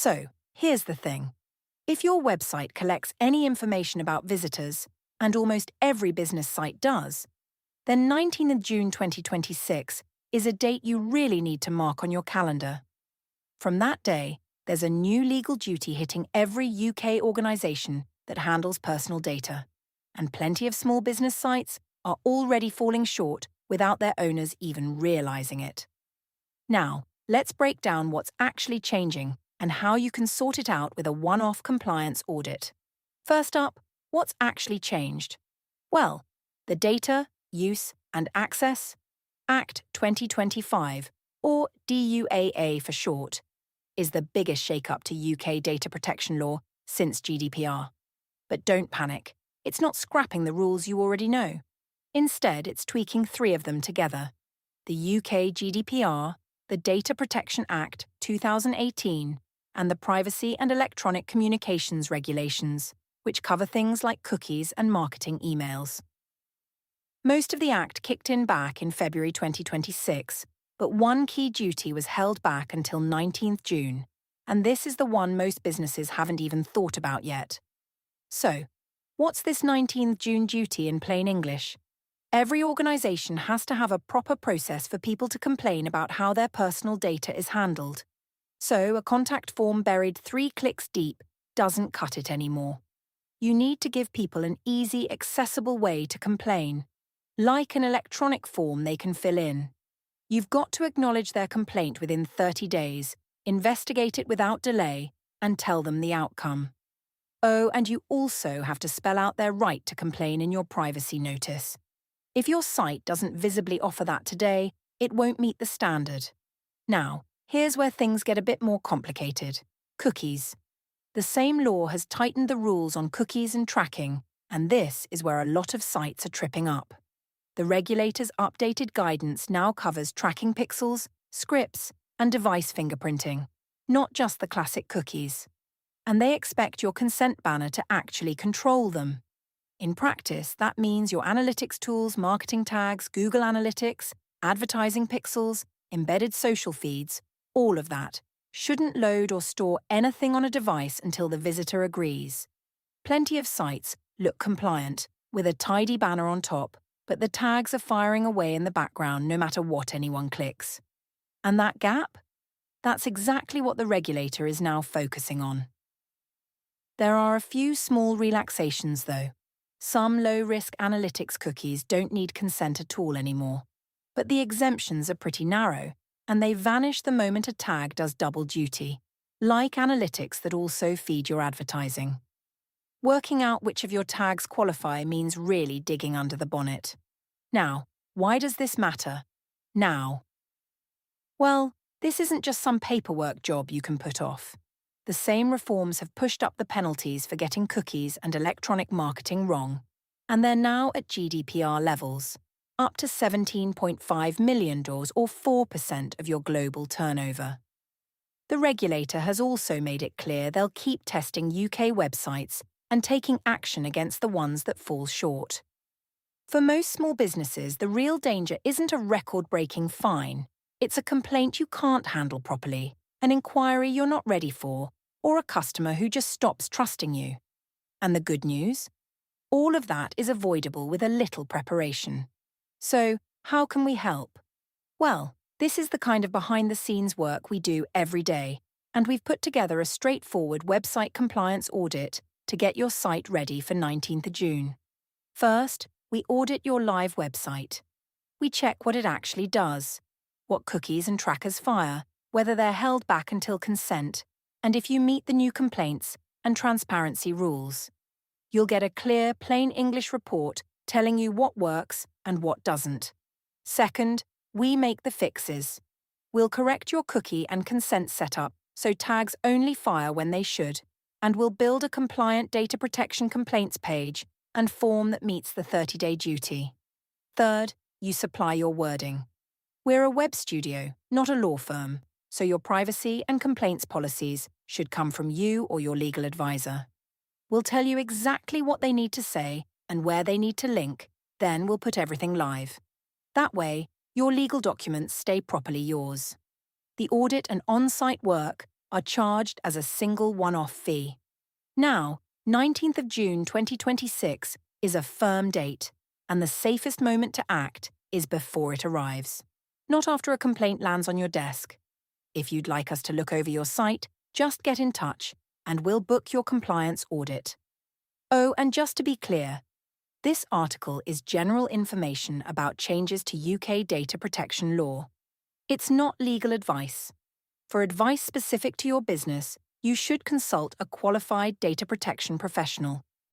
So, here's the thing. If your website collects any information about visitors, and almost every business site does, then 19th of June 2026 is a date you really need to mark on your calendar. From that day, there's a new legal duty hitting every UK organisation that handles personal data, and plenty of small business sites are already falling short without their owners even realising it. Now, let's break down what's actually changing and how you can sort it out with a one-off compliance audit. First up, what's actually changed? Well, the Data, Use and Access Act 2025, or DUAA for short, is the biggest shake-up to UK data protection law since GDPR. But don't panic, it's not scrapping the rules you already know. Instead, it's tweaking three of them together: the UK GDPR, the Data Protection Act 2018, and the Privacy and Electronic Communications Regulations, which cover things like cookies and marketing emails. Most of the Act kicked in back in February 2026, but one key duty was held back until 19th June, and this is the one most businesses haven't even thought about yet. So, what's this 19th June duty in plain English? Every organisation has to have a proper process for people to complain about how their personal data is handled. So, a contact form buried 3 clicks deep doesn't cut it anymore. You need to give people an easy, accessible way to complain, like an electronic form they can fill in. You've got to acknowledge their complaint within 30 days, investigate it without delay, and tell them the outcome. Oh, and you also have to spell out their right to complain in your privacy notice. If your site doesn't visibly offer that today, it won't meet the standard. Now, here's where things get a bit more complicated. Cookies. The same law has tightened the rules on cookies and tracking, and this is where a lot of sites are tripping up. The regulator's updated guidance now covers tracking pixels, scripts, and device fingerprinting, not just the classic cookies. And they expect your consent banner to actually control them. In practice, that means your analytics tools, marketing tags, Google Analytics, advertising pixels, embedded social feeds, all of that, shouldn't load or store anything on a device until the visitor agrees. Plenty of sites look compliant, with a tidy banner on top, but the tags are firing away in the background no matter what anyone clicks. And that gap? That's exactly what the regulator is now focusing on. There are a few small relaxations, though. Some low-risk analytics cookies don't need consent at all anymore. But the exemptions are pretty narrow, and they vanish the moment a tag does double duty, like analytics that also feed your advertising. Working out which of your tags qualify means really digging under the bonnet. Now, why does this matter? Now. Well, this isn't just some paperwork job you can put off. The same reforms have pushed up the penalties for getting cookies and electronic marketing wrong, and they're now at GDPR levels, up to $17.5 million or 4% of your global turnover. The regulator has also made it clear they'll keep testing UK websites and taking action against the ones that fall short. For most small businesses, the real danger isn't a record-breaking fine. It's a complaint you can't handle properly, an inquiry you're not ready for, or a customer who just stops trusting you. And the good news? All of that is avoidable with a little preparation. So, how can we help? Well, this is the kind of behind-the-scenes work we do every day, and we've put together a straightforward website compliance audit to get your site ready for 19th of June. First, we audit your live website. We check what it actually does, what cookies and trackers fire, whether they're held back until consent, and if you meet the new complaints and transparency rules. You'll get a clear, plain English report telling you what works and what doesn't. Second, we make the fixes. We'll correct your cookie and consent setup so tags only fire when they should, and we'll build a compliant data protection complaints page and form that meets the 30-day duty. Third, you supply your wording. We're a web studio, not a law firm, so your privacy and complaints policies should come from you or your legal advisor. We'll tell you exactly what they need to say and where they need to link, then we'll put everything live. That way, your legal documents stay properly yours. The audit and on-site work are charged as a single one-off fee. Now, 19th of June 2026 is a firm date, and the safest moment to act is before it arrives, not after a complaint lands on your desk. If you'd like us to look over your site, just get in touch, and we'll book your compliance audit. Oh, and just to be clear, this article is general information about changes to UK data protection law. It's not legal advice. For advice specific to your business, you should consult a qualified data protection professional.